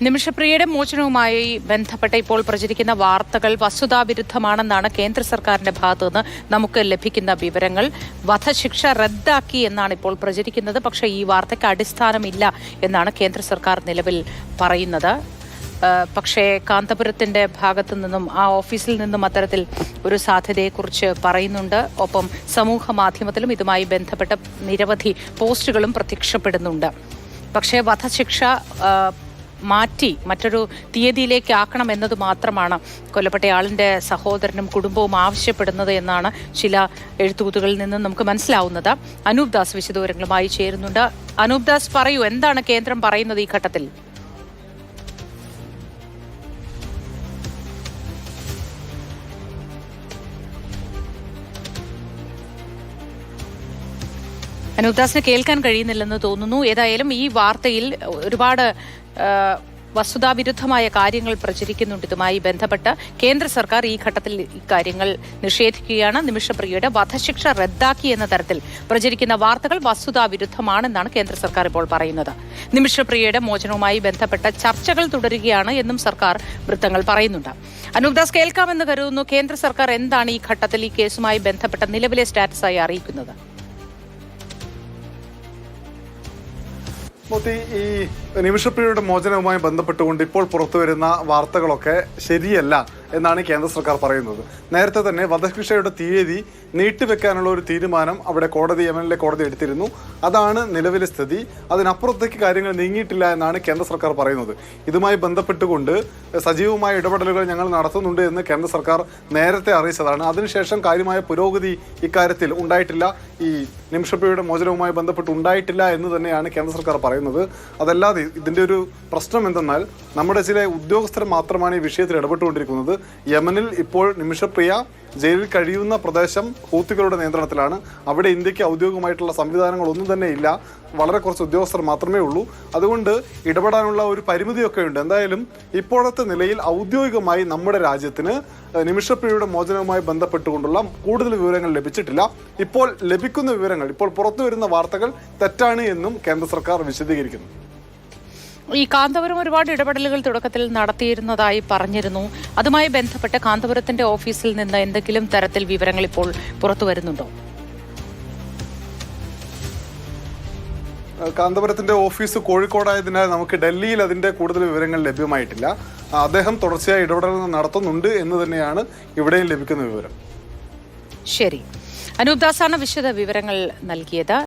നിമിഷപ്രിയയുടെ മോചനവുമായി ബന്ധപ്പെട്ട് ഇപ്പോൾ പ്രചരിക്കുന്ന വാർത്തകൾ വസ്തുതാവിരുദ്ധമാണെന്നാണ് കേന്ദ്ര സർക്കാരിന്റെ ഭാഗത്തുനിന്ന് നമുക്ക് ലഭിക്കുന്ന വിവരങ്ങൾ. വധശിക്ഷ റദ്ദാക്കി എന്നാണ് ഇപ്പോൾ പ്രചരിക്കുന്നത്. പക്ഷേ ഈ വാർത്തയ്ക്ക് അടിസ്ഥാനമില്ല എന്നാണ് കേന്ദ്ര സർക്കാർ നിലവിൽ പറയുന്നത്. പക്ഷേ കാന്തപുരത്തിന്റെ ഭാഗത്തു നിന്നും ആ ഓഫീസിൽ നിന്നും അത്തരത്തിൽ ഒരു സാധ്യതയെക്കുറിച്ച് പറയുന്നുണ്ട്. ഒപ്പം സമൂഹ മാധ്യമത്തിലും ഇതുമായി ബന്ധപ്പെട്ട നിരവധി പോസ്റ്റുകളും പ്രത്യക്ഷപ്പെടുന്നുണ്ട്. പക്ഷേ വധശിക്ഷ മാറ്റി മറ്റൊരു തീയതിയിലേക്ക് ആക്കണം എന്നത് മാത്രമാണ് കൊല്ലപ്പെട്ടയാളിന്റെ സഹോദരനും കുടുംബവും ആവശ്യപ്പെടുന്നത് എന്നാണ് ചില എഴുത്തുകൂത്തുകളിൽ നിന്നും നമുക്ക് മനസ്സിലാവുന്നത്. അനൂപ് ദാസ് വിശദവിവരങ്ങളുമായി ചേരുന്നുണ്ട്. അനൂപ് ദാസ്, പറയൂ, എന്താണ് കേന്ദ്രം പറയുന്നത് ഈ ഘട്ടത്തിൽ? അനൂപ് ദാസിന് കേൾക്കാൻ കഴിയുന്നില്ലെന്ന് തോന്നുന്നു. ഏതായാലും ഈ വാർത്തയിൽ ഒരുപാട് വസ്തുതാവിരുദ്ധമായ കാര്യങ്ങൾ പ്രചരിക്കുന്നുണ്ട്. ഇതുമായി ബന്ധപ്പെട്ട് കേന്ദ്ര സർക്കാർ ഈ ഘട്ടത്തിൽ ഇക്കാര്യങ്ങൾ നിഷേധിക്കുകയാണ്. നിമിഷപ്രിയയുടെ വധശിക്ഷ റദ്ദാക്കി എന്ന തരത്തിൽ പ്രചരിക്കുന്ന വാർത്തകൾ വസ്തുതാവിരുദ്ധമാണെന്നാണ് കേന്ദ്ര സർക്കാർ ഇപ്പോൾ പറയുന്നത്. നിമിഷപ്രിയയുടെ മോചനവുമായി ബന്ധപ്പെട്ട ചർച്ചകൾ തുടരുകയാണ് എന്നും സർക്കാർ വൃത്തങ്ങൾ പറയുന്നുണ്ട്. അനൂപ് ദാസ്, കേൾക്കാമെന്ന് കരുതുന്നു. കേന്ദ്ര സർക്കാർ എന്താണ് ഈ ഘട്ടത്തിൽ ഈ കേസുമായി ബന്ധപ്പെട്ട നിലവിലെ സ്റ്റാറ്റസായി അറിയിക്കുന്നത്? ഈ നിമിഷപ്രിയയുടെ മോചനവുമായി ബന്ധപ്പെട്ടുകൊണ്ട് ഇപ്പോൾ പുറത്തുവരുന്ന വാർത്തകളൊക്കെ ശരിയല്ല എന്നാണ് കേന്ദ്ര സർക്കാർ പറയുന്നത്. നേരത്തെ തന്നെ വധശിക്ഷയുടെ തീയതി നീട്ടിവെക്കാനുള്ള ഒരു തീരുമാനം അവിടെ യമനിലെ കോടതി എടുത്തിരുന്നു. അതാണ് നിലവിലെ സ്ഥിതി. അതിനപ്പുറത്തേക്ക് കാര്യങ്ങൾ നീങ്ങിയിട്ടില്ല എന്നാണ് കേന്ദ്ര സർക്കാർ പറയുന്നത്. ഇതുമായി ബന്ധപ്പെട്ടുകൊണ്ട് സജീവമായ ഇടപെടലുകൾ ഞങ്ങൾ നടത്തുന്നുണ്ട് എന്ന് കേന്ദ്ര സർക്കാർ നേരത്തെ അറിയിച്ചതാണ്. അതിനുശേഷം കാര്യമായ പുരോഗതി ഇക്കാര്യത്തിൽ ഉണ്ടായിട്ടില്ല. ഈ നിമിഷപ്രിയയുടെ മോചനവുമായി ബന്ധപ്പെട്ട് ഉണ്ടായിട്ടില്ല എന്ന് തന്നെയാണ് കേന്ദ്ര സർക്കാർ പറയുന്നത്. അതല്ലാതെ ഇതിൻ്റെ ഒരു പ്രശ്നം എന്തെന്നാൽ നമ്മുടെ ചില ഉദ്യോഗസ്ഥർ മാത്രമാണ് ഈ വിഷയത്തിൽ ഇടപെട്ടുകൊണ്ടിരിക്കുന്നത്. യമനിൽ ഇപ്പോൾ നിമിഷപ്രിയ ജയിലിൽ കഴിയുന്ന പ്രദേശം ഹൂത്തികളുടെ നിയന്ത്രണത്തിലാണ്. അവിടെ ഇന്ത്യക്ക് ഔദ്യോഗികമായിട്ടുള്ള സംവിധാനങ്ങളൊന്നും തന്നെ ഇല്ല. വളരെ കുറച്ച് ഉദ്യോഗസ്ഥർ മാത്രമേ ഉള്ളൂ. അതുകൊണ്ട് ഇടപെടാനുള്ള ഒരു പരിമിതിയൊക്കെ ഉണ്ട്. എന്തായാലും ഇപ്പോഴത്തെ നിലയിൽ ഔദ്യോഗികമായി നമ്മുടെ രാജ്യത്തിന് നിമിഷപ്രിയയുടെ മോചനവുമായി ബന്ധപ്പെട്ടുകൊണ്ടുള്ള കൂടുതൽ വിവരങ്ങൾ ലഭിച്ചിട്ടില്ല. ഇപ്പോൾ ലഭിക്കുന്ന വിവരങ്ങൾ, ഇപ്പോൾ പുറത്തു വരുന്ന വാർത്തകൾ തെറ്റാണ് എന്നും കേന്ദ്ര സർക്കാർ വിശദീകരിക്കുന്നു. ഈ കാന്തപുരം ഒരുപാട് ഇടപെടലുകൾ തുടക്കത്തിൽ നടത്തിയിരുന്നതായി പറഞ്ഞിരുന്നു. അതുമായി ബന്ധപ്പെട്ട് കാന്തപുരത്തിന്റെ ഓഫീസിൽ നിന്ന് എന്തെങ്കിലും തരത്തിൽ വിവരങ്ങൾ ഇപ്പോൾ പുറത്തു വരുന്നുണ്ടോ? കാന്തപുരത്തിന്റെ ഓഫീസ് കോഴിക്കോടായതിനാൽ നമുക്ക് ഡൽഹിയിൽ അതിന്റെ കൂടുതൽ വിവരങ്ങൾ ലഭ്യമായിട്ടില്ല. അദ്ദേഹം തുടർച്ചയായി ഇടപെടലുകൾ നടത്തുന്നുണ്ട് എന്ന് തന്നെയാണ് ഇവിടെയും ലഭിക്കുന്ന വിവരം. ശരി, അനൂപ് ദാസാണ് വിശദ വിവരങ്ങൾ നൽകിയത്.